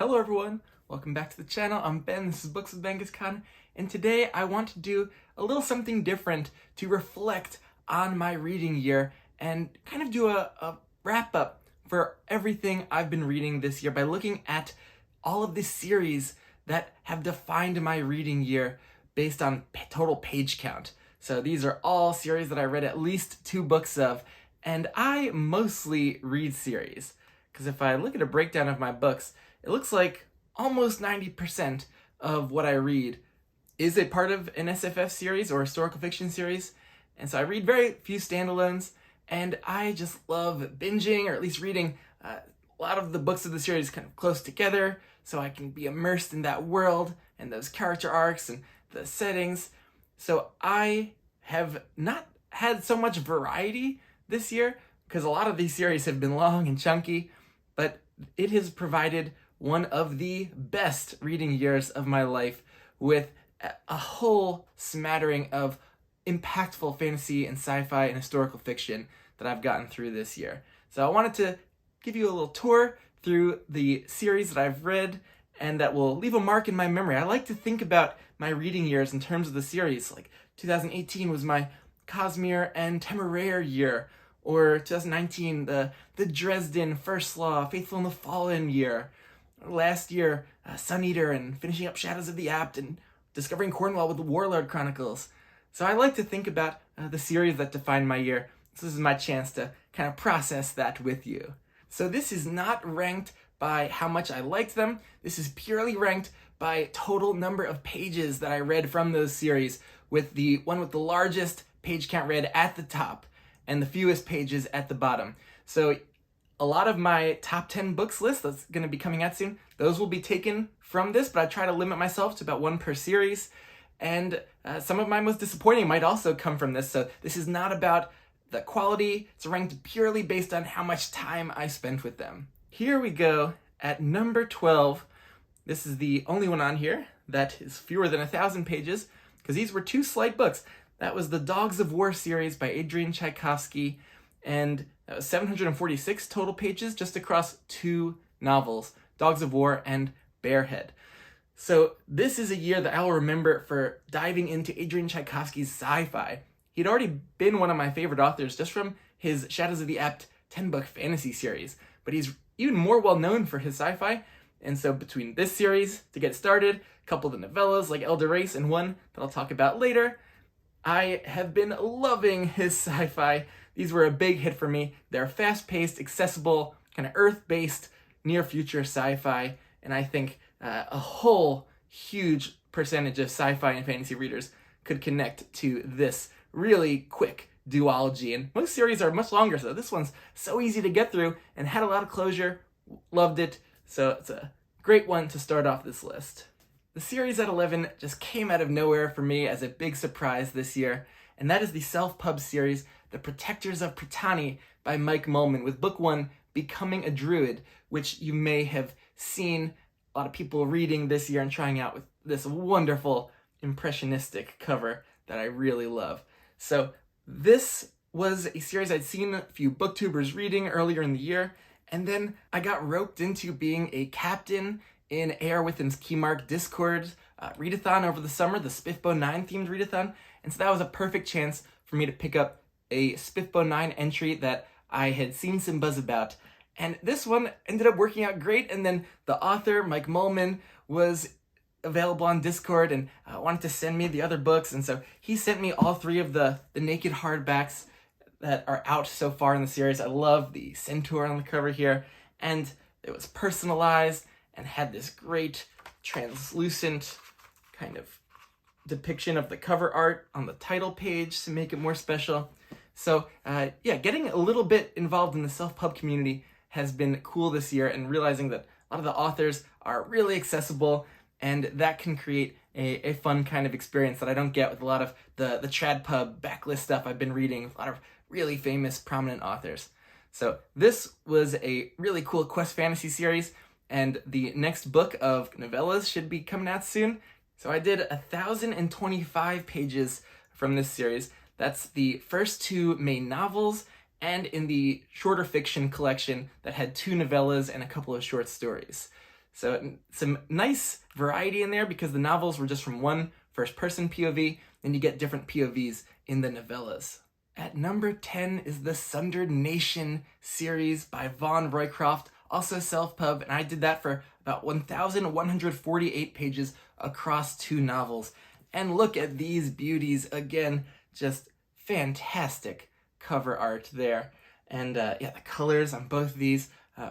Hello everyone, welcome back to the channel. I'm Ben, this is Books with Genghis Khan, and today I want to do a little something different to reflect on my reading year and kind of do a wrap up for everything I've been reading this year by looking at all of the series that have defined my reading year based on total page count. So these are all series that I read at least 2 books of, and I mostly read series. Because if I look at a breakdown of my books, it looks like almost 90% of what I read is a part of an SFF series or historical fiction series. And so I read very few standalones, and I just love binging, or at least reading a lot of the books of the series kind of close together so I can be immersed in that world and those character arcs and the settings. So I have not had so much variety this year because a lot of these series have been long and chunky, but it has provided one of the best reading years of my life with a whole smattering of impactful fantasy and sci-fi and historical fiction that I've gotten through this year. So I wanted to give you a little tour through the series that I've read and that will leave a mark in my memory. I like to think about my reading years in terms of the series. Like 2018 was my Cosmere and Temeraire year, or 2019, the Dresden, First Law, Faithful and the Fallen year. Last year, Sun Eater and finishing up Shadows of the Apt and discovering Cornwall with the Warlord Chronicles. So I like to think about the series that defined my year. So this is my chance to kind of process that with you. So this is not ranked by how much I liked them. This is purely ranked by total number of pages that I read from those series, with the one with the largest page count read at the top and the fewest pages at the bottom. So a lot of my top 10 books list that's going to be coming out soon, those will be taken from this, but I try to limit myself to about 1 per series. And some of my most disappointing might also come from this. So this is not about the quality. It's ranked purely based on how much time I spent with them. Here we go at number 12. This is the only one on here that is fewer than 1,000 pages, because these were 2 slight books. That was the Dogs of War series by Adrian Tchaikovsky, and that was 746 total pages just across 2 novels, Dogs of War and Bearhead. So this is a year that I'll remember for diving into Adrian Tchaikovsky's sci-fi. He'd already been one of my favorite authors just from his Shadows of the Apt 10-book fantasy series, but he's even more well known for his sci-fi. And so between this series, to get started, a couple of the novellas like Elder Race and one that I'll talk about later, I have been loving his sci-fi. These were a big hit for me. They're fast-paced, accessible, kind of Earth-based, near-future sci-fi, and I think a whole huge percentage of sci-fi and fantasy readers could connect to this really quick duology. And most series are much longer, so this one's so easy to get through and had a lot of closure. Loved it, so it's a great one to start off this list. The series at 11 just came out of nowhere for me as a big surprise this year, and that is the self-pub series, The Protectors of Prytani by Mike Mullman, with book 1, Becoming a Druid, which you may have seen a lot of people reading this year and trying out with this wonderful impressionistic cover that I really love. So this was a series I'd seen a few booktubers reading earlier in the year, and then I got roped into being a captain in AR Within's Keymark Discord readathon over the summer, the Spiffbo 9 themed readathon, and so that was a perfect chance for me to pick up a Spiffbo 9 entry that I had seen some buzz about. And this one ended up working out great, and then the author, Mike Mullman, was available on Discord and wanted to send me the other books, and so he sent me all 3 of the naked hardbacks that are out so far in the series. I love the centaur on the cover here, and it was personalized and had this great translucent kind of depiction of the cover art on the title page to make it more special. So yeah, getting a little bit involved in the self-pub community has been cool this year, and realizing that a lot of the authors are really accessible, and that can create a fun kind of experience that I don't get with a lot of the trad pub backlist stuff I've been reading with a lot of really famous, prominent authors. So this was a really cool Quest Fantasy series, and the next book of novellas should be coming out soon. So I did 1,025 pages from this series. That's the first 2 main novels, and in the shorter fiction collection that had 2 novellas and a couple of short stories. So some nice variety in there because the novels were just from one first-person POV, and you get different POVs in the novellas. At number 10 is the Sundered Nation series by Von Roycroft, also self-pub, and I did that for about 1,148 pages across 2 novels. And look at these beauties again, just fantastic cover art there. And yeah, the colors on both of these,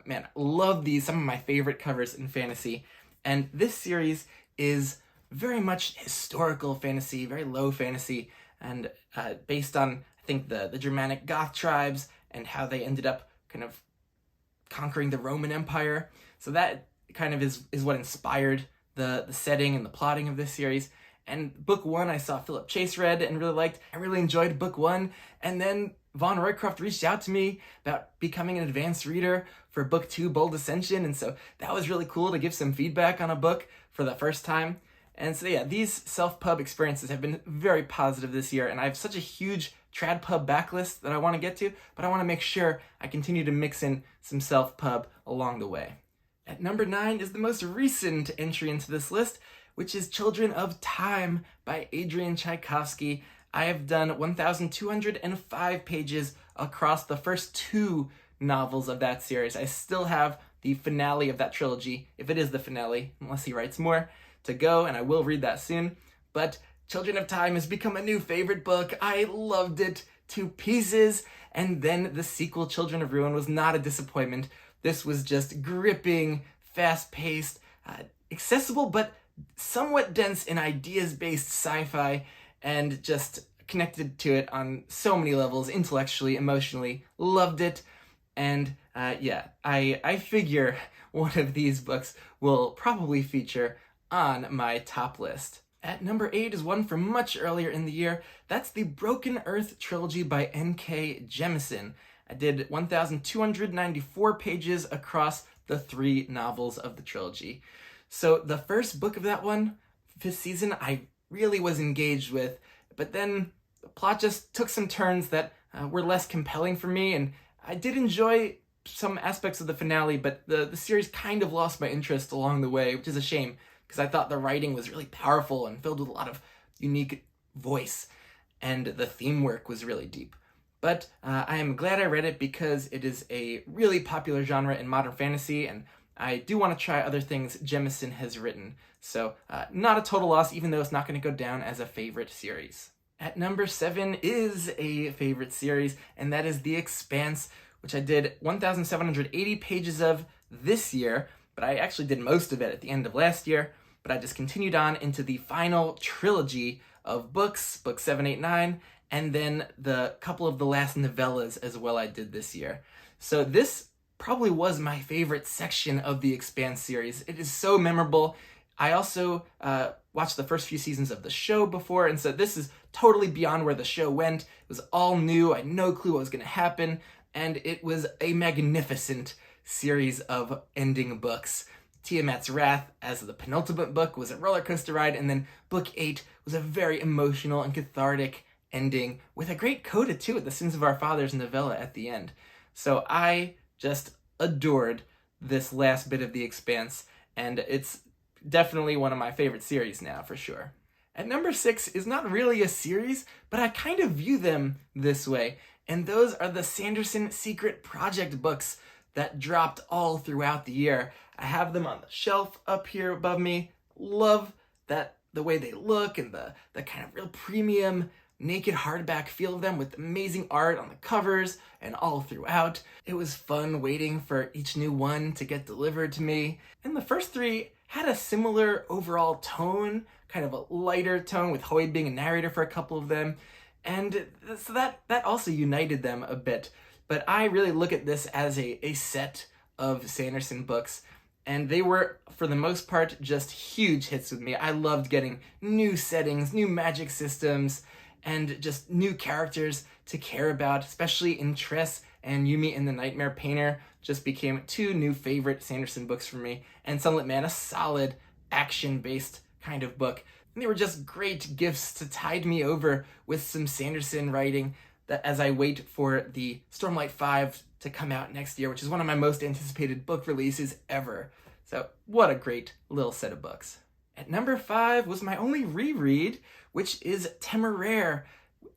man, I love these, some of my favorite covers in fantasy. And this series is very much historical fantasy, very low fantasy, and based on, I think, the Germanic Goth tribes and how they ended up kind of conquering the Roman Empire. So that kind of is what inspired the setting and the plotting of this series. And book 1 I saw Philip Chase read and really liked. I really enjoyed book 1. And then Von Roycroft reached out to me about becoming an advanced reader for book 2, Bold Ascension. And so that was really cool to give some feedback on a book for the first time. And so yeah, these self-pub experiences have been very positive this year. And I have such a huge trad pub backlist that I want to get to, but I want to make sure I continue to mix in some self-pub along the way. At number 9 is the most recent entry into this list, which is Children of Time by Adrian Tchaikovsky. I have done 1,205 pages across the first 2 novels of that series. I still have the finale of that trilogy, if it is the finale, unless he writes more, to go, and I will read that soon. But Children of Time has become a new favorite book. I loved it to pieces, and then the sequel, Children of Ruin, was not a disappointment. This was just gripping, fast-paced, accessible, but somewhat dense in ideas-based sci-fi, and just connected to it on so many levels, intellectually, emotionally, loved it. And yeah, I figure one of these books will probably feature on my top list. At number 8 is one from much earlier in the year. That's the Broken Earth trilogy by N.K. Jemisin. I did 1,294 pages across the 3 novels of the trilogy. So the first book of that one, this season, I really was engaged with, but then the plot just took some turns that were less compelling for me, and I did enjoy some aspects of the finale, but the series kind of lost my interest along the way, which is a shame, because I thought the writing was really powerful and filled with a lot of unique voice, and the theme work was really deep. But I am glad I read it because it is a really popular genre in modern fantasy, and I do want to try other things Jemisin has written. So not a total loss, even though it's not going to go down as a favorite series. At number 7 is a favorite series, and that is The Expanse, which I did 1,780 pages of this year, but I actually did most of it at the end of last year, but I just continued on into the final trilogy of books, books 7, 8, 9, and then the couple of the last novellas as well I did this year. So this probably was my favorite section of the Expanse series. It is so memorable. I also watched the first few seasons of the show before, and so this is totally beyond where the show went. It was all new. I had no clue what was going to happen, and it was a magnificent series of ending books. Tiamat's Wrath, as the penultimate book, was a roller coaster ride, and then book 8 was a very emotional and cathartic ending with a great coda too, at the Sins of Our Fathers novella at the end. So I just adored this last bit of The Expanse, and it's definitely one of my favorite series now, for sure. At number 6 is not really a series, but I kind of view them this way, and those are the Sanderson Secret Project books that dropped all throughout the year. I have them on the shelf up here above me. Love that, the way they look, and the kind of real premium naked hardback feel of them, with amazing art on the covers and all throughout. It was fun waiting for each new one to get delivered to me. And the first 3 had a similar overall tone, kind of a lighter tone, with Hoyd being a narrator for a couple of them. And so that also united them a bit. But I really look at this as a set of Sanderson books, and they were, for the most part, just huge hits with me. I loved getting new settings, new magic systems, and just new characters to care about, especially in Tress and Yumi and the Nightmare Painter just became 2 new favorite Sanderson books for me. And Sunlit Man, a solid action-based kind of book. And they were just great gifts to tide me over with some Sanderson writing that as I wait for the Stormlight 5 to come out next year, which is one of my most anticipated book releases ever. So what a great little set of books. At number 5 was my only reread, which is Temeraire,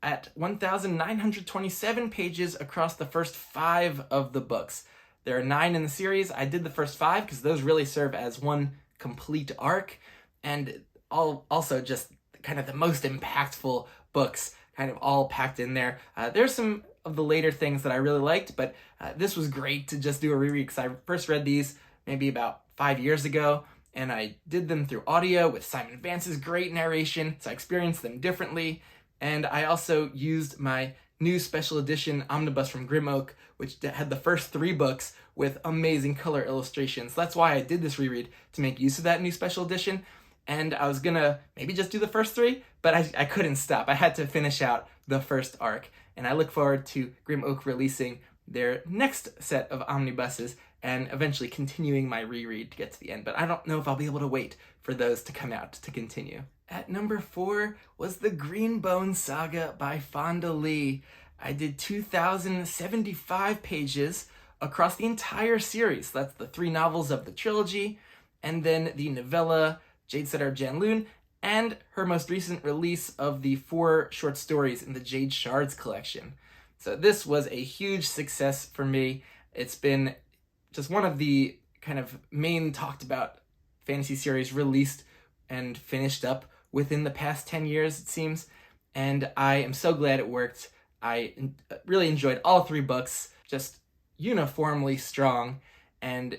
at 1,927 pages across the first 5 of the books. There are 9 in the series. I did the first 5 because those really serve as one complete arc, and also just kind of the most impactful books, kind of all packed in there. There's some of the later things that I really liked, but this was great to just do a reread because I first read these maybe about 5 years ago, and I did them through audio with Simon Vance's great narration, so I experienced them differently. And I also used my new special edition omnibus from Grimoak, which had the first 3 books with amazing color illustrations. That's why I did this reread, to make use of that new special edition. And I was gonna maybe just do the first 3, but I couldn't stop. I had to finish out the first arc. And I look forward to Grimoak releasing their next set of omnibuses and eventually continuing my reread to get to the end. But I don't know if I'll be able to wait for those to come out to continue. At number 4 was the Greenbone Saga by Fonda Lee. I did 2,075 pages across the entire series. That's the 3 novels of the trilogy, and then the novella Jade Setter of Janloon, and her most recent release of the 4 short stories in the Jade Shards collection. So this was a huge success for me. It's been just one of the kind of main talked about fantasy series released and finished up within the past 10 years, it seems, and I am so glad it worked. I really enjoyed all 3 books, just uniformly strong, and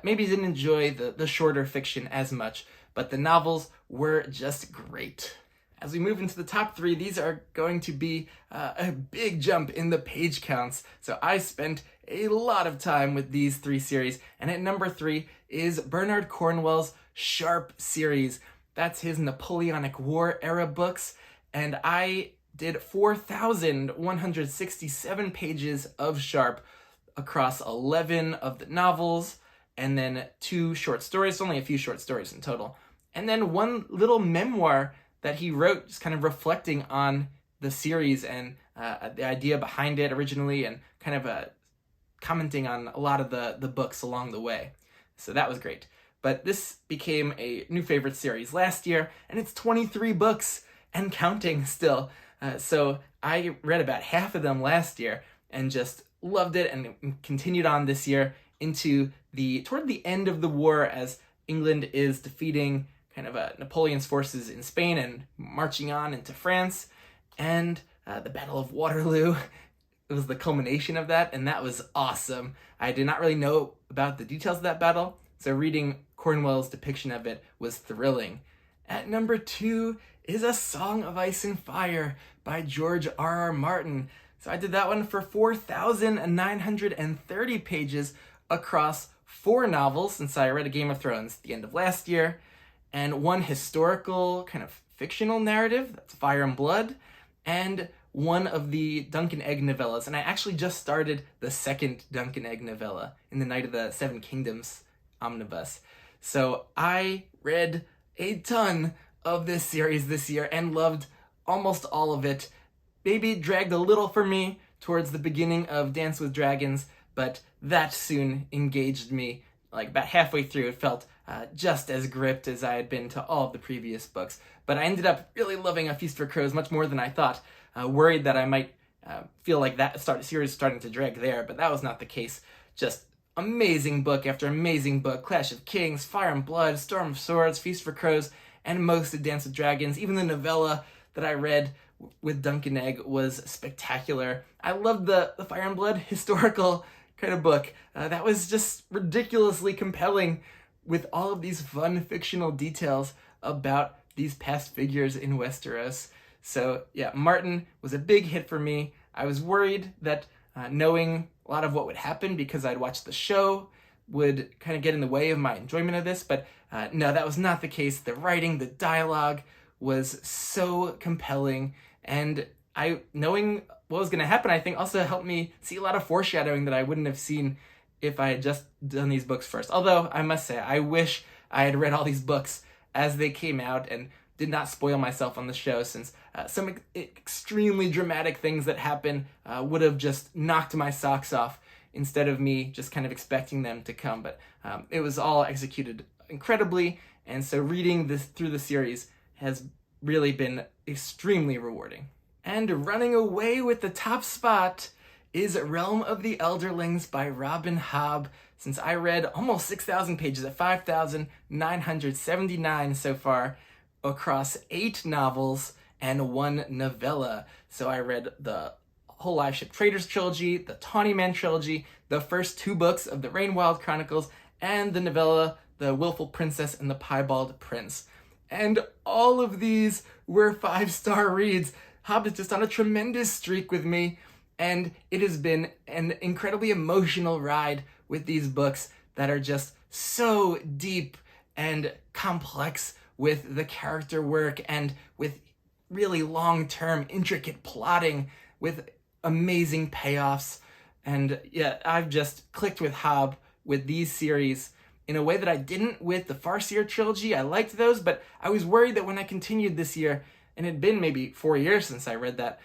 maybe didn't enjoy the shorter fiction as much, but the novels were just great. As we move into the top 3, these are going to be a big jump in the page counts, so I spent a lot of time with these 3 series, and at number 3 is Bernard Cornwell's Sharpe series. That's his Napoleonic War era books, and I did 4,167 pages of Sharpe across 11 of the novels, and then 2 short stories, only a few short stories in total, and then 1 little memoir that he wrote, just kind of reflecting on the series and the idea behind it originally, and kind of commenting on a lot of the books along the way. So that was great. But this became a new favorite series last year, and it's 23 books and counting still. So I read about half of them last year and just loved it, and continued on this year into toward the end of the war, as England is defeating kind of Napoleon's forces in Spain and marching on into France, and the Battle of Waterloo. It was the culmination of that, and that was awesome. I did not really know about the details of that battle, so reading Cornwell's depiction of it was thrilling. At number 2 is A Song of Ice and Fire by George R.R. Martin. So I did that one for 4,930 pages across 4 novels, since I read A Game of Thrones at the end of last year, and 1 historical kind of fictional narrative, that's Fire and Blood, and 1 of the Dunk and Egg novellas. And I actually just started the 2nd Dunk and Egg novella in the Night of the Seven Kingdoms omnibus. So I read a ton of this series this year and loved almost all of it. Maybe it dragged a little for me towards the beginning of Dance with Dragons, but that soon engaged me. Like about halfway through, it felt just as gripped as I had been to all of the previous books. But I ended up really loving A Feast for Crows much more than I thought. Worried that I might feel like that series starting to drag there, but that was not the case. Just amazing book after amazing book. Clash of Kings, Fire and Blood, Storm of Swords, Feast for Crows, and most of Dance with Dragons. Even the novella that I read with Dunk and Egg was spectacular. I loved the Fire and Blood historical kind of book. That was just ridiculously compelling, with all of these fun fictional details about these past figures in Westeros. So yeah, Martin was a big hit for me. I was worried that knowing a lot of what would happen because I'd watched the show would kind of get in the way of my enjoyment of this, but no, that was not the case. The writing, the dialogue was so compelling, and knowing what was going to happen, I think also helped me see a lot of foreshadowing that I wouldn't have seen if I had just done these books first. Although, I must say, I wish I had read all these books as they came out and did not spoil myself on the show, since some extremely dramatic things that happen would have just knocked my socks off instead of me just kind of expecting them to come. But it was all executed incredibly, and so reading this through the series has really been extremely rewarding. And running away with the top spot is Realm of the Elderlings by Robin Hobb, since I read almost 6,000 pages at 5,979 so far across 8 novels and 1 novella. So I read the whole Live Ship Traders trilogy, the Tawny Man trilogy, the first 2 books of the Rainwild Chronicles, and the novella, The Willful Princess and the Piebald Prince. And all of these were 5-star reads. Hobb is just on a tremendous streak with me, and it has been an incredibly emotional ride with these books that are just so deep and complex with the character work and with really long-term intricate plotting with amazing payoffs. And yeah, I've just clicked with Hobb with these series in a way that I didn't with the Farseer trilogy. I liked those, but I was worried that when I continued this year, and it had been maybe 4 years since I read that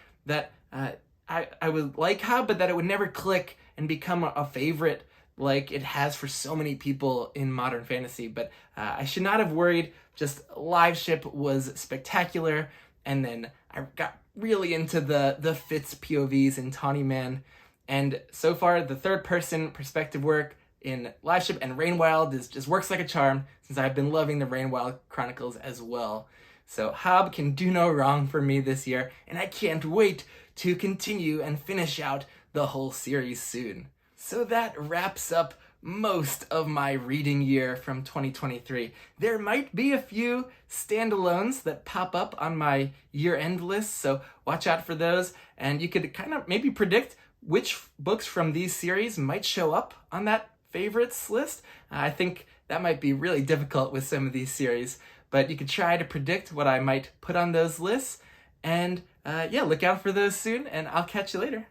I would like Hobb, but that it would never click and become a favorite like it has for so many people in modern fantasy. But I should not have worried. Just Live Ship was spectacular, and then I got really into the Fitz POVs in Tawny Man, and so far the third-person perspective work in Live Ship and Rainwild just works like a charm, since I've been loving the Rainwild Chronicles as well. So Hobb can do no wrong for me this year, and I can't wait to continue and finish out the whole series soon. So that wraps up most of my reading year from 2023. There might be a few standalones that pop up on my year-end list, so watch out for those, and you could kind of maybe predict which books from these series might show up on that favorites list. I think that might be really difficult with some of these series, but you could try to predict what I might put on those lists, and yeah, look out for those soon, and I'll catch you later.